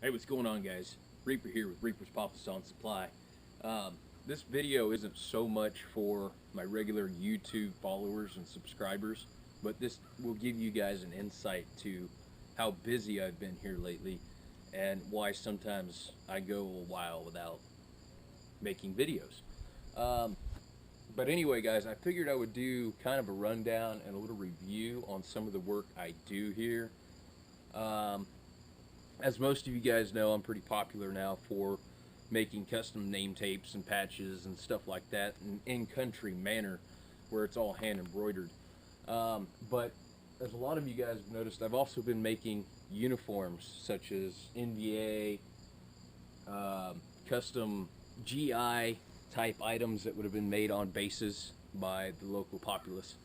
Hey, what's going on, guys? Reaper here with Reaper's Papa's on Supply. This video isn't so much for my regular YouTube followers and subscribers, but this will give you guys an insight to how busy I've been here lately and why sometimes I go a while without making videos. But anyway, guys, I figured I would do kind of a rundown and a little review on some of the work I do here. As most of you guys know, I'm pretty popular now for making custom name tapes and patches and stuff like that in in-country manner where it's all hand embroidered. But as a lot of you guys have noticed, I've also been making uniforms such as NVA, custom GI type items that would have been made on bases by the local populace,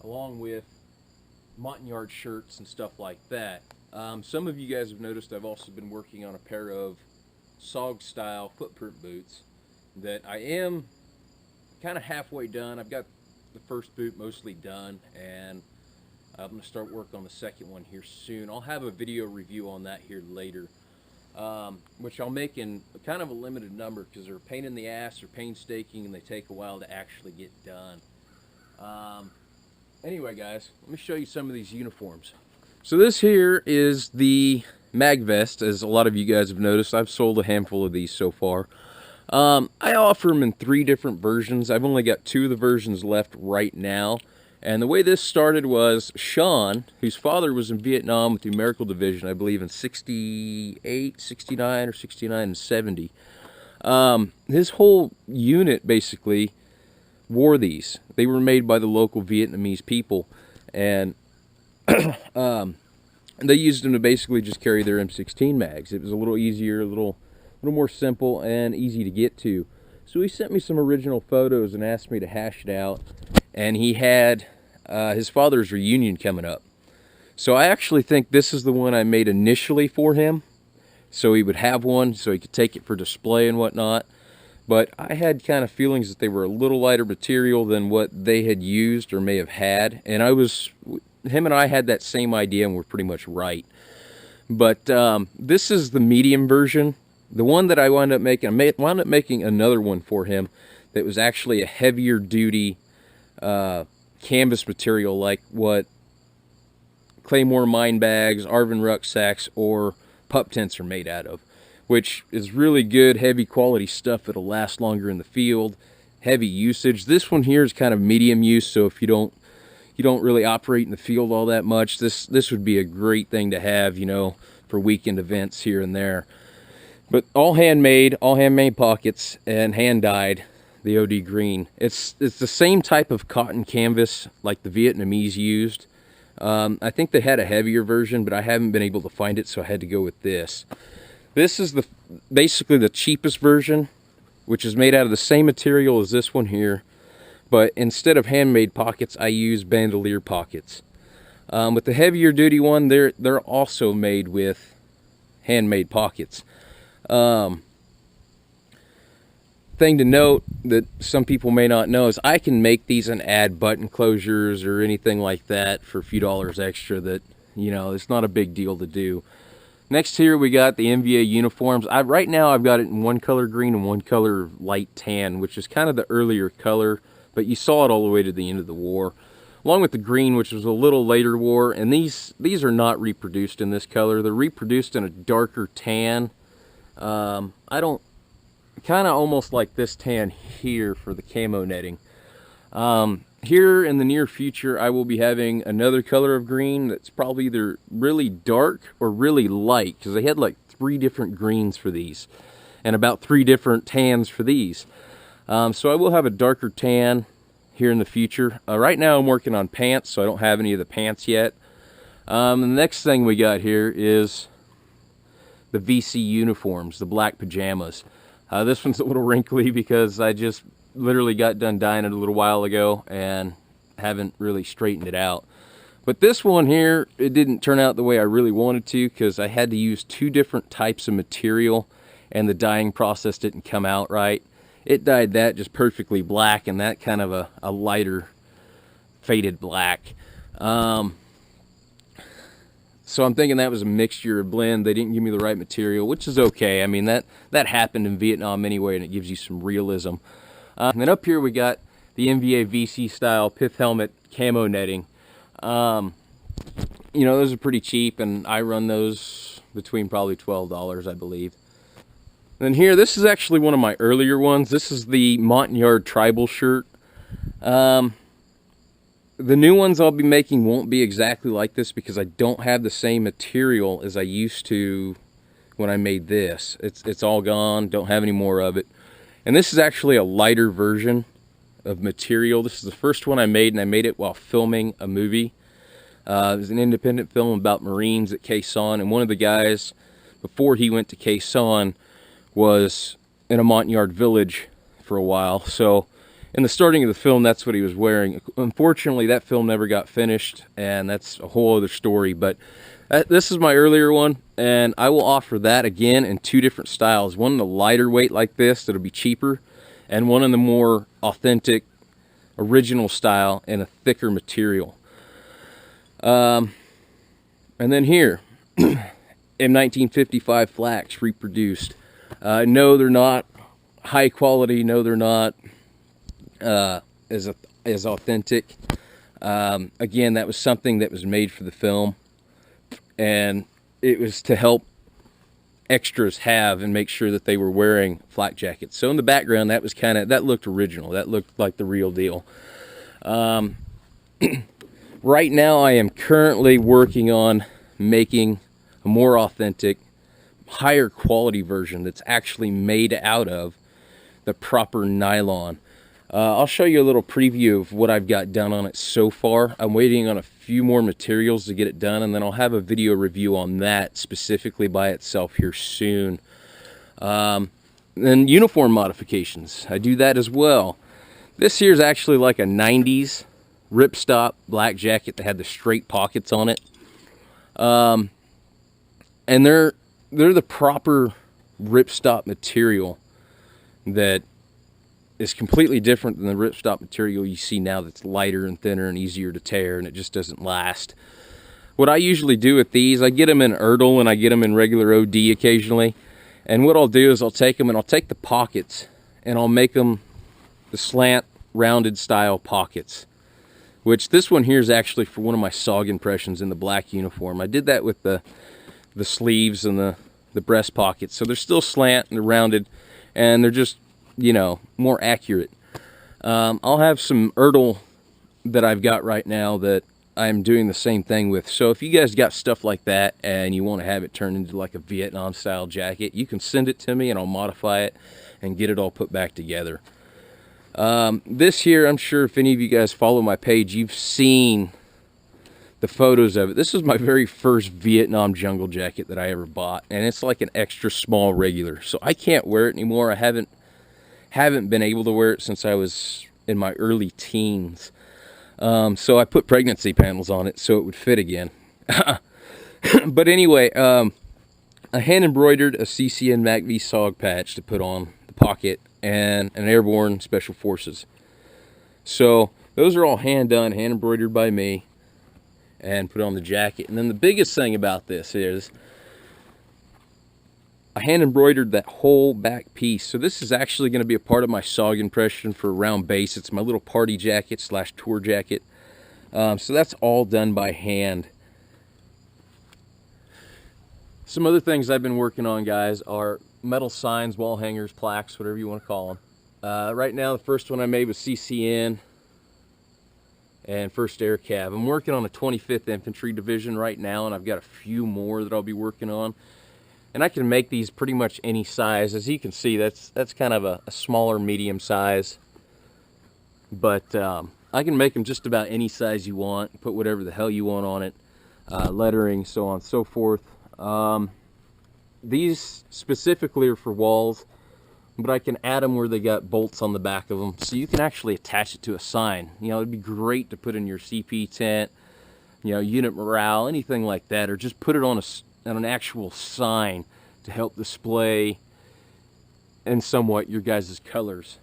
along with Montagnard shirts and stuff like that. Some of you guys have noticed I've also been working on a pair of SOG style footprint boots that I am kind of halfway done. I've got the first boot mostly done, and I'm going to start work on the second one here soon. I'll have a video review on that here later, which I'll make in kind of a limited number because they're a pain in the ass, they're painstaking, and they take a while to actually get done. Anyway, guys, let me show you some of these uniforms. So this here is the mag vest. As a lot of you guys have noticed, I've sold a handful of these so far. I offer them in 3 different versions. I've only got 2 of the versions left right now. And the way this started was Sean, whose father was in Vietnam with the American Division, I believe in 68, 69, or 69 and 70. His whole unit basically wore these. They were made by the local Vietnamese people, and they used them to basically just carry their M16 mags. It was a little easier, a little more simple and easy to get to. So he sent me some original photos and asked me to hash it out. And he had his father's reunion coming up. So I actually think this is the one I made initially for him, so he would have one, so he could take it for display and whatnot. But I had kind of feelings that they were a little lighter material than what they had used or may have had. And him and I had that same idea, and we're pretty much right. But this is the medium version. The one that I wound up making, I wound up making another one for him that was actually a heavier duty canvas material, like what Claymore mine bags, Arvin rucksacks, or pup tents are made out of, which is really good, heavy quality stuff that'll last longer in the field, heavy usage. This one here is kind of medium use, so if you don't really operate in the field all that much, this would be a great thing to have, you know, for weekend events here and there. But all handmade pockets, and hand dyed, the OD green. It's the same type of cotton canvas like the Vietnamese used. I think they had a heavier version, but I haven't been able to find it, so I had to go with this. This is basically the cheapest version, which is made out of the same material as this one here. But instead of handmade pockets, I use bandolier pockets. With the heavier duty one, they're also made with handmade pockets. Thing to note that some people may not know is I can make these and add button closures or anything like that for a few dollars extra. That, you know, it's not a big deal to do. Next here we got the NVA uniforms. Right now I've got it in one color green and one color light tan, which is kind of the earlier color, but you saw it all the way to the end of the war, along with the green, which was a little later war. And these are not reproduced in this color. They're reproduced in a darker tan. Kind of almost like this tan here for the camo netting. Here in the near future, I will be having another color of green that's probably either really dark or really light, because they had like 3 different greens for these and about 3 different tans for these. So I will have a darker tan here in the future. Right now I'm working on pants, so I don't have any of the pants yet. The next thing we got here is the VC uniforms, the black pajamas. This one's a little wrinkly because I just literally got done dyeing it a little while ago and haven't really straightened it out. But this one here, it didn't turn out the way I really wanted to, because I had to use 2 different types of material and the dyeing process didn't come out right. It dyed that just perfectly black, and that kind of a lighter faded black. So I'm thinking that was a mixture, a blend. They didn't give me the right material, which is okay. I mean, that happened in Vietnam anyway, and it gives you some realism. And then up here we got the macv-sog style pith helmet camo netting. You know, those are pretty cheap, and I run those between probably $12, I believe. And then here, this is actually one of my earlier ones. This is the Montagnard tribal shirt. The new ones I'll be making won't be exactly like this because I don't have the same material as I used to when I made this. It's all gone, don't have any more of it. And this is actually a lighter version of material. This is the first one I made, and I made it while filming a movie. It was an independent film about Marines at Khe Sanh, and one of the guys, before he went to Khe Sanh, was in a Montagnard village for a while. So in the starting of the film, that's what he was wearing. Unfortunately, that film never got finished, and that's a whole other story. But this is my earlier one, and I will offer that again in two different styles. One in the lighter weight like this, that'll be cheaper, and one in the more authentic, original style and a thicker material. And then here, M1955 Flaks reproduced. No, they're not high quality. No, they're not as authentic. Again, that was something that was made for the film, and it was to help extras have and make sure that they were wearing flak jackets. So in the background, that was that looked original. That looked like the real deal. Right now, I am currently working on making a more authentic, higher quality version that's actually made out of the proper nylon. I'll show you a little preview of what I've got done on it so far. I'm waiting on a few more materials to get it done, and then I'll have a video review on that specifically by itself here soon. Then uniform modifications, I do that as well. This here is actually like a 90s ripstop black jacket that had the straight pockets on it. And they're the proper ripstop material that is completely different than the ripstop material you see now that's lighter and thinner and easier to tear, and it just doesn't last. What I usually do with these, I get them in Erdl and I get them in regular OD occasionally. And what I'll do is I'll take them and I'll take the pockets and I'll make them the slant rounded style pockets. Which this one here is actually for one of my SOG impressions in the black uniform. I did that with the sleeves and the breast pockets. So they're still slant and they're rounded, and they're just, you know, more accurate. I'll have some Erdl that I've got right now that I'm doing the same thing with. So if you guys got stuff like that and you want to have it turned into like a Vietnam style jacket, you can send it to me and I'll modify it and get it all put back together. This here, I'm sure if any of you guys follow my page, you've seen the photos of it. This is my very first Vietnam jungle jacket that I ever bought, and it's like an extra small regular. So I can't wear it anymore. I haven't been able to wear it since I was in my early teens. So I put pregnancy panels on it so it would fit again. But anyway, I hand embroidered a CCN macv-sog patch to put on the pocket and an airborne special forces. So those are all hand done, hand embroidered by me, and put on the jacket. And then the biggest thing about this is I hand embroidered that whole back piece. So this is actually going to be a part of my SOG impression for round base. It's my little party jacket / tour jacket. So that's all done by hand. Some other things I've been working on, guys, are metal signs, wall hangers, plaques, whatever you want to call them. Right now, the first one I made was CCN and 1st Air Cav. I'm working on a 25th Infantry Division right now, and I've got a few more that I'll be working on. And I can make these pretty much any size. As you can see, that's kind of a smaller, medium size. But I can make them just about any size you want, put whatever the hell you want on it, lettering, so on and so forth. These specifically are for walls, but I can add them where they got bolts on the back of them, so you can actually attach it to a sign. You know, it'd be great to put in your CP tent, you know, unit morale, anything like that, or just put it on an actual sign to help display and somewhat your guys' colors.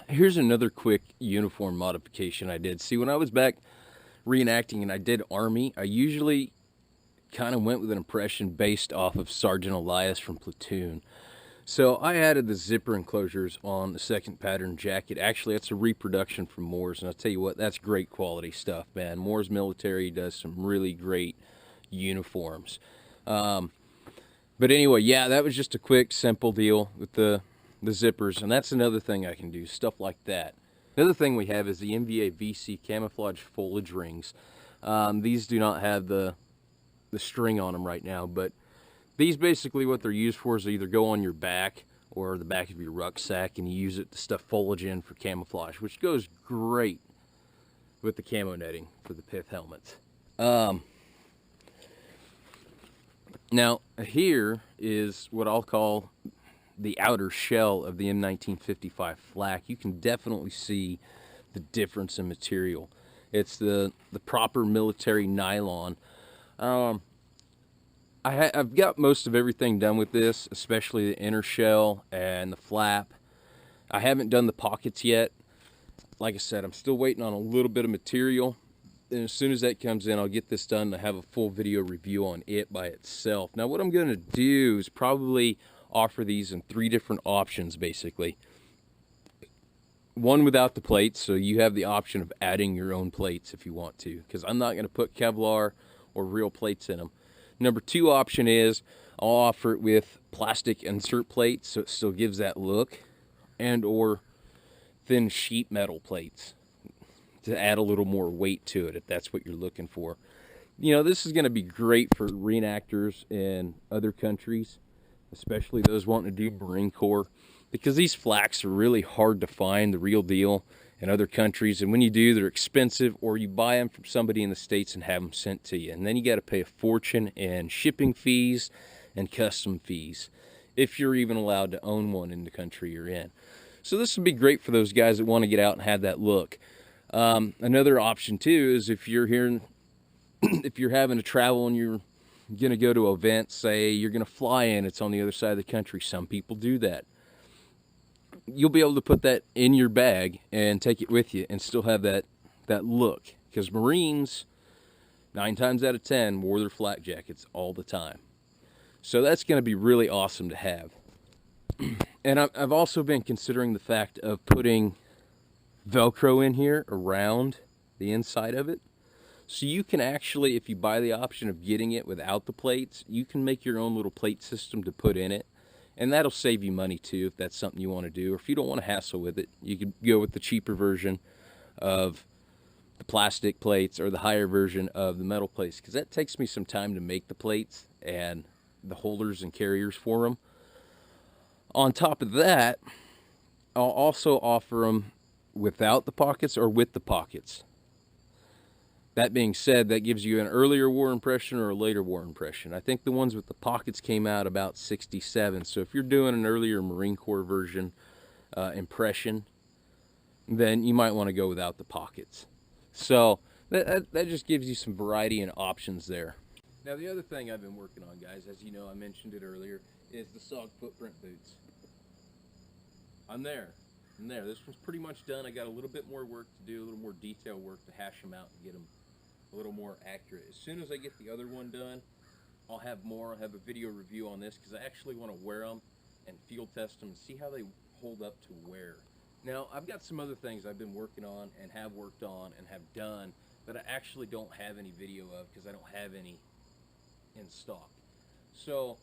Here's another quick uniform modification I did. See, when I was back reenacting and I did Army, I usually kind of went with an impression based off of Sergeant Elias from Platoon. So I added the zipper enclosures on the second pattern jacket. Actually, that's a reproduction from Moore's, and I'll tell you what, that's great quality stuff, man. Moore's Military does some really great uniforms. But anyway, yeah, that was just a quick, simple deal with the zippers, and that's another thing I can do, stuff like that. Another thing we have is the macv-sog camouflage foliage rings. These do not have the string on them right now, but these basically what they're used for is they either go on your back or the back of your rucksack, and you use it to stuff foliage in for camouflage, which goes great with the camo netting for the pith helmets. Now here is what I'll call the outer shell of the M1955 Flak. You can definitely see the difference in material. It's the proper military nylon. I've got most of everything done with this, especially the inner shell and the flap. I haven't done the pockets yet. Like I said, I'm still waiting on a little bit of material. And as soon as that comes in, I'll get this done to have a full video review on it by itself. Now, what I'm going to do is probably offer these in 3 different options, basically. One without the plates, so you have the option of adding your own plates if you want to, because I'm not going to put Kevlar or real plates in them. Number 2 option is I'll offer it with plastic insert plates, so it still gives that look, and or thin sheet metal plates to add a little more weight to it if that's what you're looking for. You know, this is going to be great for reenactors in other countries, especially those wanting to do Marine Corps, because these flaks are really hard to find, the real deal, in other countries, and when you do, they're expensive, or you buy them from somebody in the States and have them sent to you, and then you got to pay a fortune in shipping fees and custom fees if you're even allowed to own one in the country you're in. So this would be great for those guys that want to get out and have that look. Another option too is if you're here, if you're having to travel and you're going to go to an event, say you're going to fly in, it's on the other side of the country. Some people do that. You'll be able to put that in your bag and take it with you and still have that look, because Marines 9 times out of 10 wore their flak jackets all the time. So that's going to be really awesome to have. And I've also been considering the fact of putting Velcro in here around the inside of it, so you can actually, if you buy the option of getting it without the plates, you can make your own little plate system to put in it. And that'll save you money too if that's something you want to do. Or if you don't want to hassle with it, you could go with the cheaper version of the plastic plates or the higher version of the metal plates, because that takes me some time to make the plates and the holders and carriers for them. On top of that, I'll also offer them without the pockets or with the pockets. That being said, that gives you an earlier war impression or a later war impression. I think the ones with the pockets came out about 67. So if you're doing an earlier Marine Corps version impression, then you might want to go without the pockets. So that just gives you some variety and options there. Now the other thing I've been working on, guys, as you know, I mentioned it earlier, is the SOG footprint boots. I'm there. This one's pretty much done. I got a little bit more work to do, a little more detail work to hash them out and get them a little more accurate. As soon as I get the other one done, I'll have more. I'll have a video review on this, because I actually want to wear them and field test them and see how they hold up to wear. Now, I've got some other things I've been working on and have worked on and have done that I actually don't have any video of because I don't have any in stock. So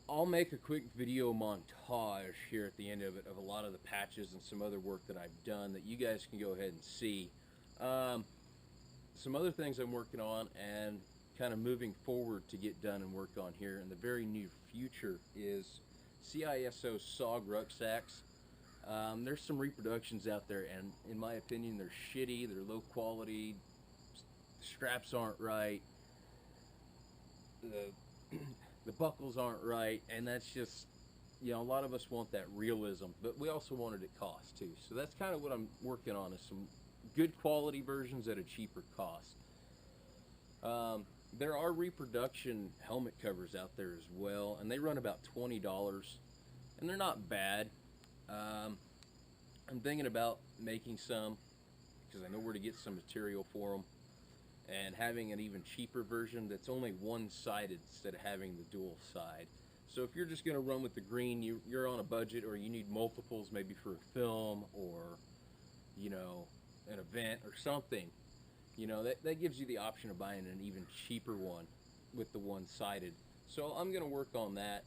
I'll make a quick video montage here at the end of it of a lot of the patches and some other work that I've done that you guys can go ahead and see. Some other things I'm working on and kind of moving forward to get done and work on here in the very near future is macv-sog rucksacks. There's some reproductions out there, and in my opinion, they're shitty, they're low quality, straps aren't right, the buckles aren't right, and that's just, you know, a lot of us want that realism, but we also want it at cost too. So that's kind of what I'm working on, is some good quality versions at a cheaper cost. There are reproduction helmet covers out there as well, and they run about $20, and they're not bad. I'm thinking about making some, because I know where to get some material for them, and having an even cheaper version that's only one-sided instead of having the dual side. So if you're just going to run with the green, you're on a budget, or you need multiples maybe for a film or, you know, an event or something, you know, that gives you the option of buying an even cheaper one with the one-sided. So I'm going to work on that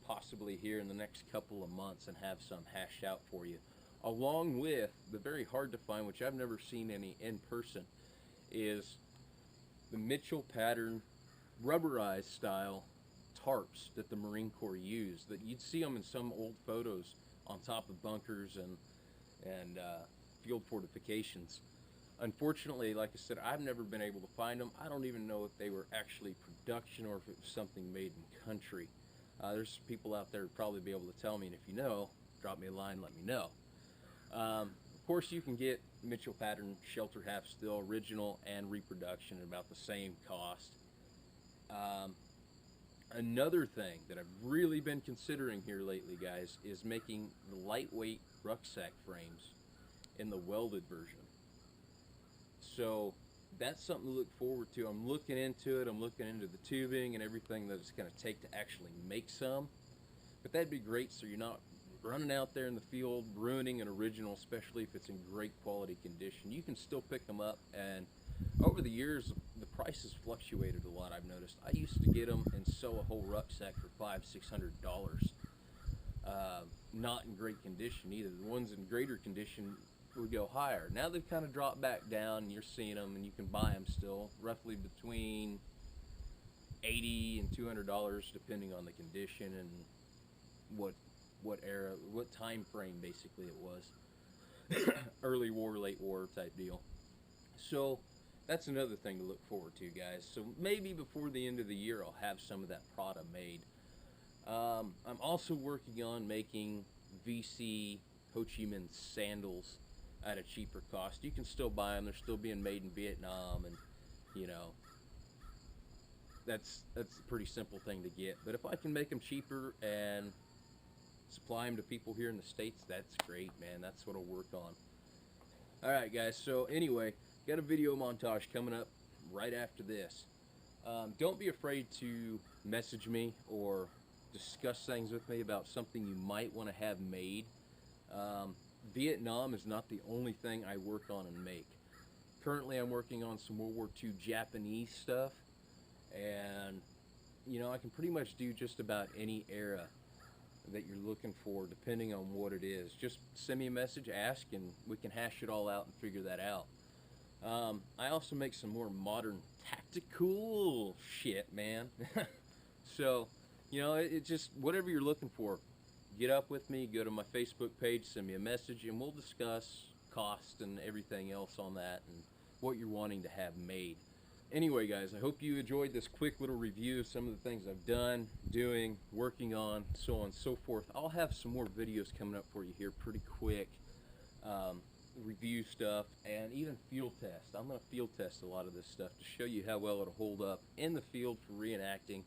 possibly here in the next couple of months and have some hashed out for you, along with the very hard to find, which I've never seen any in person, is the Mitchell pattern rubberized style tarps that the Marine Corps used. That you'd see them in some old photos on top of bunkers and field fortifications. Unfortunately, like I said, I've never been able to find them. I don't even know if they were actually production or if it was something made in country. There's people out there who'd probably be able to tell me, and if you know, drop me a line, let me know. Of course, you can get Mitchell pattern shelter half steel original and reproduction at about the same cost. Another thing that I've really been considering here lately, guys, is making the lightweight rucksack frames in the welded version. So that's something to look forward to. I'm looking into it. I'm looking into the tubing and everything that it's going to take to actually make some. But that'd be great, so you're not running out there in the field ruining an original, especially if it's in great quality condition. You can still pick them up, and over the years the prices fluctuated a lot. I've noticed. I used to get them and sell a whole rucksack for $500-600. Not in great condition either. The ones in greater condition would go higher. Now they've kind of dropped back down, and you're seeing them, and you can buy them still roughly between $80 and $200, depending on the condition and what era, what time frame basically it was. Early war, late war type deal. So that's another thing to look forward to, guys. So maybe before the end of the year I'll have some of that product made. I'm also working on making VC Ho Chi Minh sandals at a cheaper cost. You can still buy them. They're still being made in Vietnam, and you know, that's a pretty simple thing to get. But if I can make them cheaper and supply them to people here in the States, that's great, man. That's what I'll work on. Alright, guys, so anyway, got a video montage coming up right after this. Don't be afraid to message me or discuss things with me about something you might want to have made. Vietnam is not the only thing I work on and make. Currently I'm working on some World War II Japanese stuff, and you know, I can pretty much do just about any era that you're looking for, depending on what it is. Just send me a message, ask, and we can hash it all out and figure that out. I also make some more modern tactical shit, man. So, you know, it just, whatever you're looking for, get up with me, go to my Facebook page, send me a message, and we'll discuss cost and everything else on that and what you're wanting to have made. Anyway, guys, I hope you enjoyed this quick little review of some of the things I've done, doing, working on, so on and so forth. I'll have some more videos coming up for you here pretty quick, review stuff, and even field test. I'm going to field test a lot of this stuff to show you how well it'll hold up in the field for reenacting,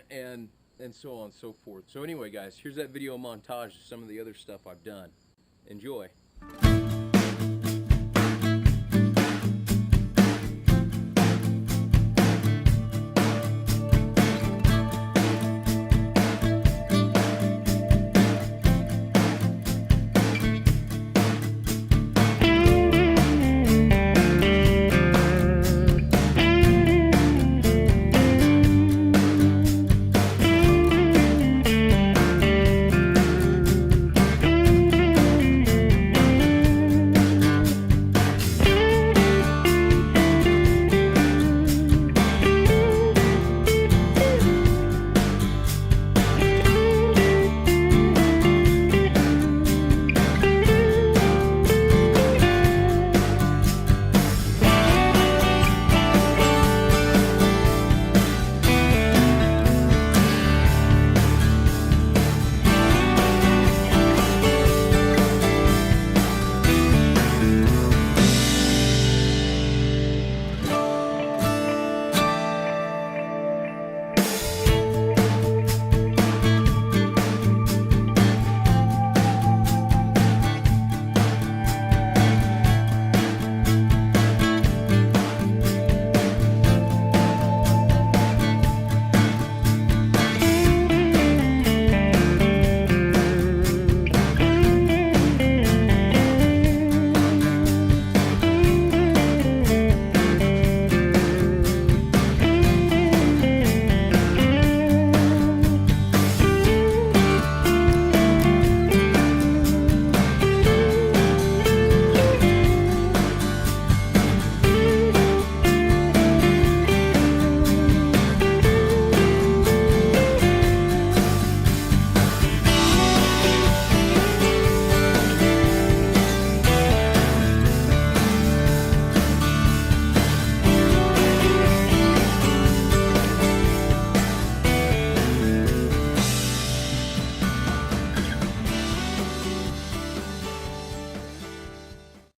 and so on and so forth. So anyway, guys, here's that video montage of some of the other stuff I've done. Enjoy.